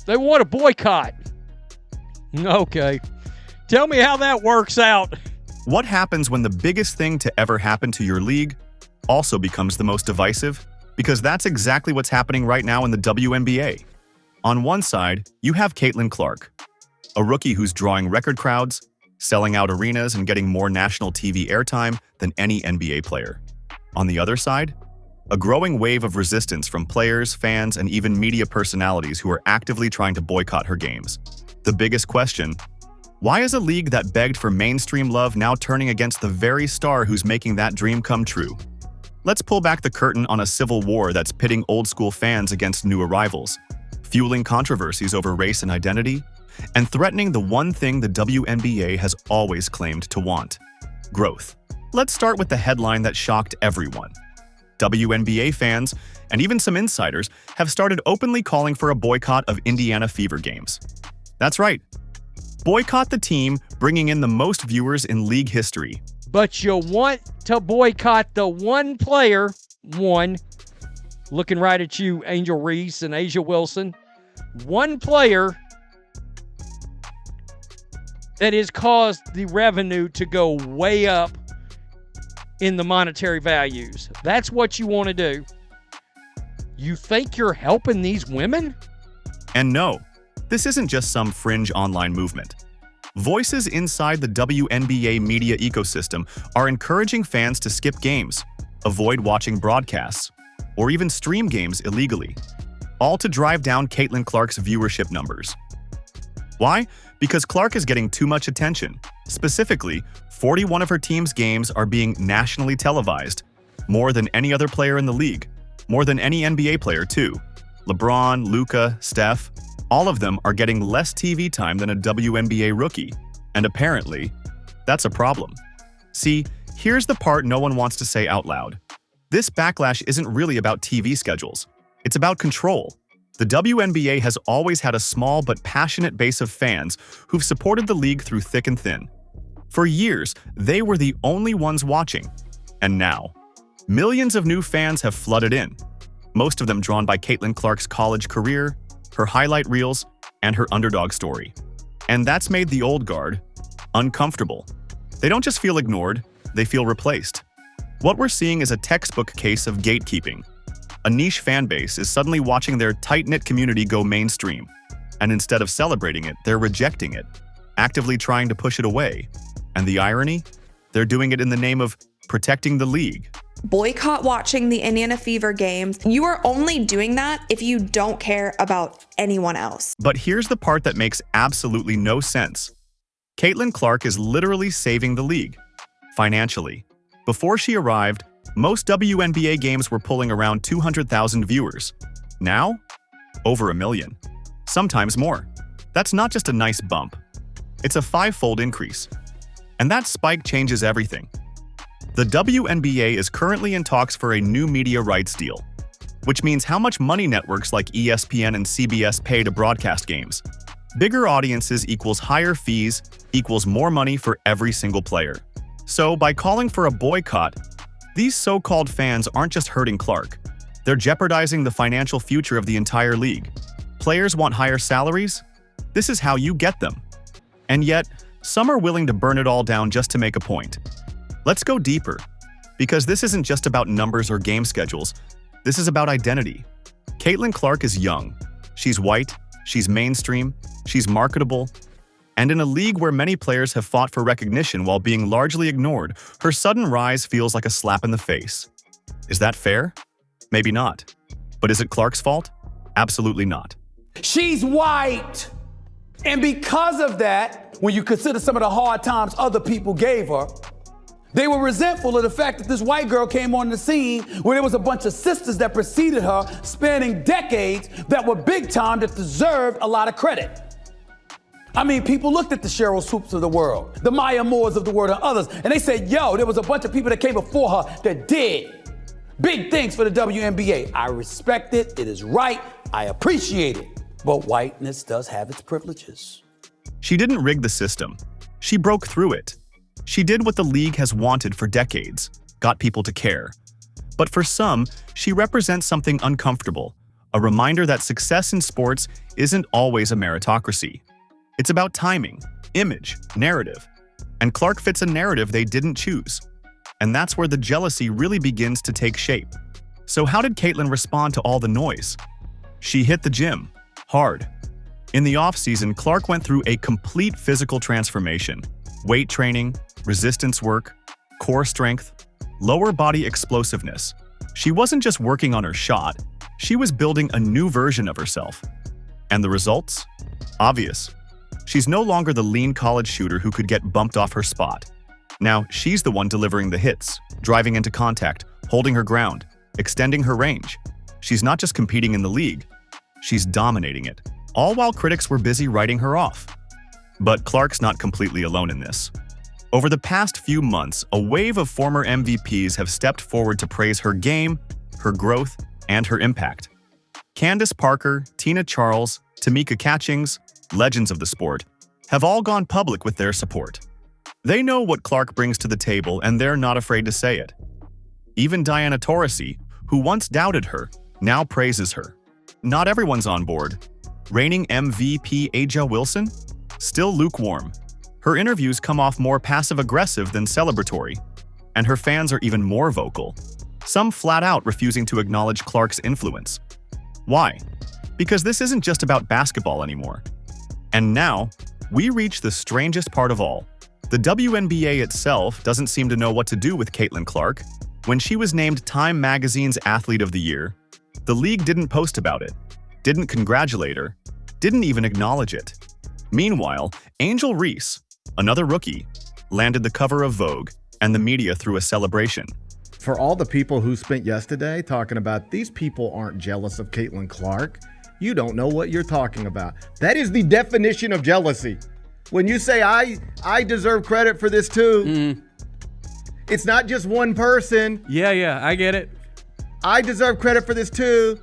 They want a boycott. Okay. Tell me how that works out. What happens when the biggest thing to ever happen to your league also becomes the most divisive? Because that's exactly what's happening right now in the WNBA. On one side, you have Caitlin Clark, a rookie who's drawing record crowds, selling out arenas and getting more national TV airtime than any NBA player. On the other side, a growing wave of resistance from players, fans, and even media personalities who are actively trying to boycott her games. The biggest question: why is a league that begged for mainstream love now turning against the very star who's making that dream come true? Let's pull back the curtain on a civil war that's pitting old-school fans against new arrivals, fueling controversies over race and identity, and threatening the one thing the WNBA has always claimed to want: growth. Let's start with the headline that shocked everyone. WNBA fans, and even some insiders, have started openly calling for a boycott of Indiana Fever games. That's right. Boycott the team bringing in the most viewers in league history. But you want to boycott the one player, looking right at you, Angel Reese and Asia Wilson, one player that has caused the revenue to go way up in the monetary values. That's what you want to do. You think you're helping these women? And no, this isn't just some fringe online movement. Voices inside the WNBA media ecosystem are encouraging fans to skip games, avoid watching broadcasts, or even stream games illegally, all to drive down Caitlin Clark's viewership numbers. Why? Because Clark is getting too much attention. Specifically, 41 of her team's games are being nationally televised, more than any other player in the league, more than any NBA player too. LeBron, Luka, Steph, all of them are getting less TV time than a WNBA rookie, and apparently, that's a problem. See, here's the part no one wants to say out loud. This backlash isn't really about TV schedules. It's about control. The WNBA has always had a small but passionate base of fans who've supported the league through thick and thin. For years, they were the only ones watching. And now, millions of new fans have flooded in, most of them drawn by Caitlin Clark's college career, her highlight reels, and her underdog story. And that's made the old guard uncomfortable. They don't just feel ignored, they feel replaced. What we're seeing is a textbook case of gatekeeping. A niche fan base is suddenly watching their tight-knit community go mainstream, and instead of celebrating it, they're rejecting it, actively trying to push it away. And the irony? They're doing it in the name of protecting the league. Boycott watching the Indiana Fever games. You are only doing that if you don't care about anyone else. But here's the part that makes absolutely no sense. Caitlin Clark is literally saving the league, financially. Before she arrived, most WNBA games were pulling around 200,000 viewers. Now, over 1 million. Sometimes more. That's not just a nice bump. It's a 5-fold increase. And that spike changes everything. The WNBA is currently in talks for a new media rights deal, which means how much money networks like ESPN and CBS pay to broadcast games. Bigger audiences equals higher fees equals more money for every single player. So by calling for a boycott, these so-called fans aren't just hurting Clark. They're jeopardizing the financial future of the entire league. Players want higher salaries? This is how you get them. And yet, some are willing to burn it all down just to make a point. Let's go deeper, because this isn't just about numbers or game schedules. This is about identity. Caitlin Clark is young. She's white, she's mainstream, she's marketable, and in a league where many players have fought for recognition while being largely ignored, her sudden rise feels like a slap in the face. Is that fair? Maybe not. But is it Clark's fault? Absolutely not. She's white. And because of that, when you consider some of the hard times other people gave her, they were resentful of the fact that this white girl came on the scene where there was a bunch of sisters that preceded her spanning decades that were big time that deserved a lot of credit. I mean, people looked at the Cheryl Swoops of the world, the Maya Moores of the world, and others, and they said, yo, there was a bunch of people that came before her that did big things for the WNBA. I respect it. It is right. I appreciate it. But whiteness does have its privileges. She didn't rig the system. She broke through it. She did what the league has wanted for decades, got people to care. But for some, she represents something uncomfortable, a reminder that success in sports isn't always a meritocracy. It's about timing, image, narrative. And Clark fits a narrative they didn't choose. And that's where the jealousy really begins to take shape. So how did Caitlyn respond to all the noise? She hit the gym, hard. In the off-season, Clark went through a complete physical transformation. Weight training, resistance work, core strength, lower body explosiveness. She wasn't just working on her shot, she was building a new version of herself. And the results? Obvious. She's no longer the lean college shooter who could get bumped off her spot. Now, she's the one delivering the hits, driving into contact, holding her ground, extending her range. She's not just competing in the league, she's dominating it, all while critics were busy writing her off. But Clark's not completely alone in this. Over the past few months, a wave of former MVPs have stepped forward to praise her game, her growth, and her impact. Candace Parker, Tina Charles, Tamika Catchings, legends of the sport, have all gone public with their support. They know what Clark brings to the table and they're not afraid to say it. Even Diana Taurasi, who once doubted her, now praises her. Not everyone's on board. Reigning MVP A'ja Wilson? Still lukewarm. Her interviews come off more passive-aggressive than celebratory. And her fans are even more vocal. Some flat out refusing to acknowledge Clark's influence. Why? Because this isn't just about basketball anymore. And now, we reach the strangest part of all. The WNBA itself doesn't seem to know what to do with Caitlyn Clark. When she was named Time Magazine's Athlete of the Year, the league didn't post about it, didn't congratulate her, didn't even acknowledge it. Meanwhile, Angel Reese, another rookie, landed the cover of Vogue, and the media threw a celebration. For all the people who spent yesterday talking about these people aren't jealous of Caitlyn Clark, you don't know what you're talking about. That is the definition of jealousy. When you say, I deserve credit for this too, it's not just one person. Yeah, I get it. I deserve credit for this too.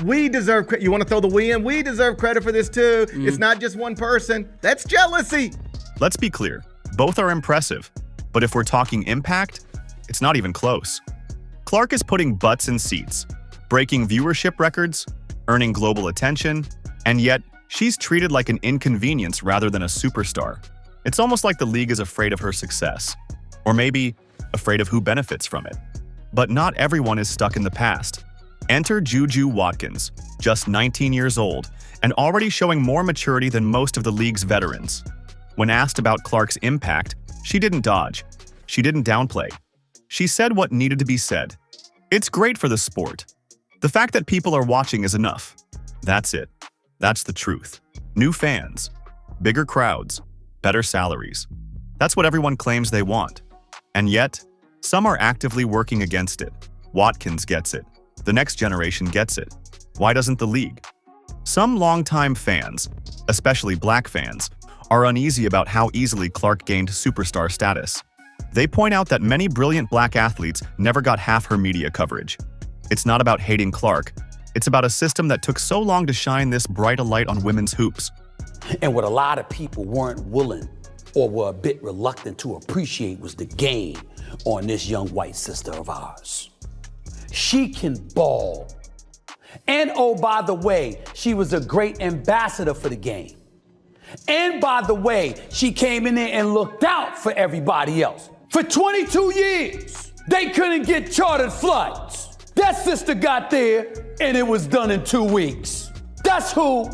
We deserve credit. You want to throw the we in? We deserve credit for this too. It's not just one person. That's jealousy. Let's be clear, both are impressive. But if we're talking impact, it's not even close. Clark is putting butts in seats, breaking viewership records, earning global attention, and yet she's treated like an inconvenience rather than a superstar. It's almost like the league is afraid of her success, or maybe afraid of who benefits from it. But not everyone is stuck in the past. Enter Juju Watkins, just 19 years old, and already showing more maturity than most of the league's veterans. When asked about Clark's impact, she didn't dodge. She didn't downplay. She said what needed to be said. It's great for the sport. The fact that people are watching is enough. That's it. That's the truth. New fans, bigger crowds, better salaries. That's what everyone claims they want. And yet, some are actively working against it. Watkins gets it. The next generation gets it. Why doesn't the league? Some longtime fans, especially black fans, are uneasy about how easily Clark gained superstar status. They point out that many brilliant black athletes never got half her media coverage. It's not about hating Clark. It's about a system that took so long to shine this bright a light on women's hoops. And what a lot of people weren't willing or were a bit reluctant to appreciate was the game on this young white sister of ours. She can ball. And oh, by the way, she was a great ambassador for the game. And by the way, she came in there and looked out for everybody else. For 22 years, they couldn't get chartered flights. That sister got there, and it was done in 2 weeks. That's who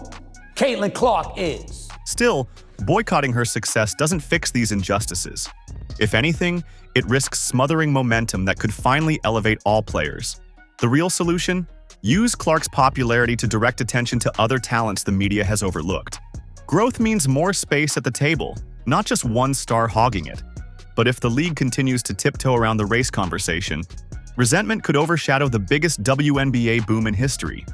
Caitlyn Clark is. Still, boycotting her success doesn't fix these injustices. If anything, it risks smothering momentum that could finally elevate all players. The real solution? Use Clark's popularity to direct attention to other talents the media has overlooked. Growth means more space at the table, not just one star hogging it. But if the league continues to tiptoe around the race conversation, resentment could overshadow the biggest WNBA boom in history.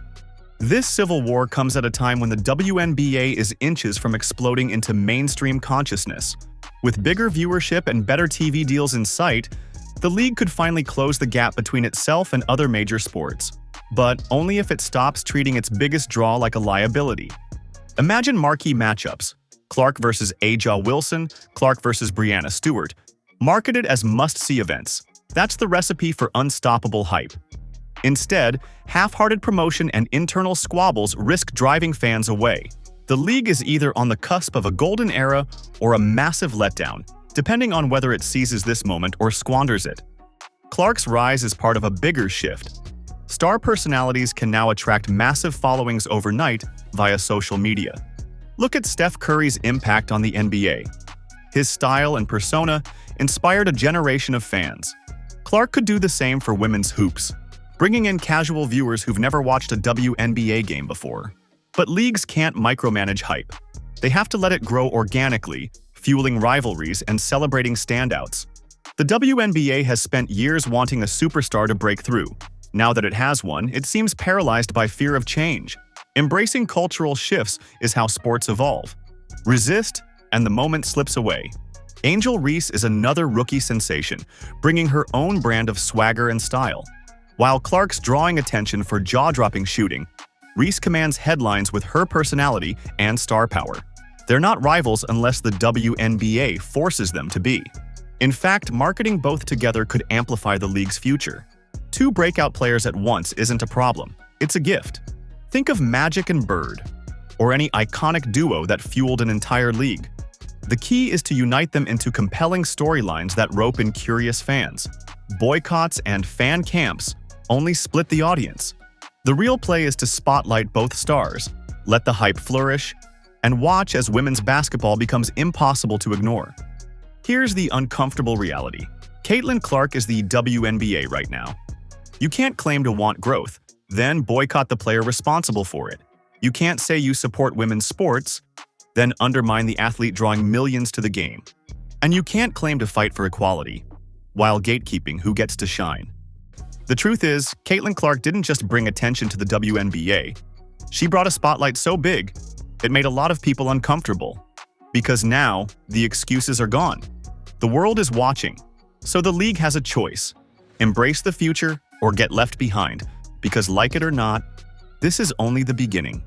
This civil war comes at a time when the WNBA is inches from exploding into mainstream consciousness. With bigger viewership and better TV deals in sight, the league could finally close the gap between itself and other major sports. But only if it stops treating its biggest draw like a liability. Imagine marquee matchups: Clark versus A'ja Wilson, Clark versus Breanna Stewart, marketed as must-see events. That's the recipe for unstoppable hype. Instead, half-hearted promotion and internal squabbles risk driving fans away. The league is either on the cusp of a golden era or a massive letdown, depending on whether it seizes this moment or squanders it. Clark's rise is part of a bigger shift. Star personalities can now attract massive followings overnight via social media. Look at Steph Curry's impact on the NBA. His style and persona inspired a generation of fans. Clark could do the same for women's hoops, bringing in casual viewers who've never watched a WNBA game before. But leagues can't micromanage hype. They have to let it grow organically, fueling rivalries and celebrating standouts. The WNBA has spent years wanting a superstar to break through. Now that it has one, it seems paralyzed by fear of change. Embracing cultural shifts is how sports evolve. Resist, and the moment slips away. Angel Reese is another rookie sensation, bringing her own brand of swagger and style. While Clark's drawing attention for jaw-dropping shooting, Reese commands headlines with her personality and star power. They're not rivals unless the WNBA forces them to be. In fact, marketing both together could amplify the league's future. Two breakout players at once isn't a problem, it's a gift. Think of Magic and Bird, or any iconic duo that fueled an entire league. The key is to unite them into compelling storylines that rope in curious fans. Boycotts and fan camps only split the audience. The real play is to spotlight both stars, let the hype flourish, and watch as women's basketball becomes impossible to ignore. Here's the uncomfortable reality. Caitlin Clark is the WNBA right now. You can't claim to want growth, then boycott the player responsible for it. You can't say you support women's sports, then undermine the athlete drawing millions to the game. And you can't claim to fight for equality, while gatekeeping who gets to shine. The truth is, Caitlin Clark didn't just bring attention to the WNBA. She brought a spotlight so big, it made a lot of people uncomfortable. Because now, the excuses are gone. The world is watching, so the league has a choice. Embrace the future or get left behind, because like it or not, this is only the beginning.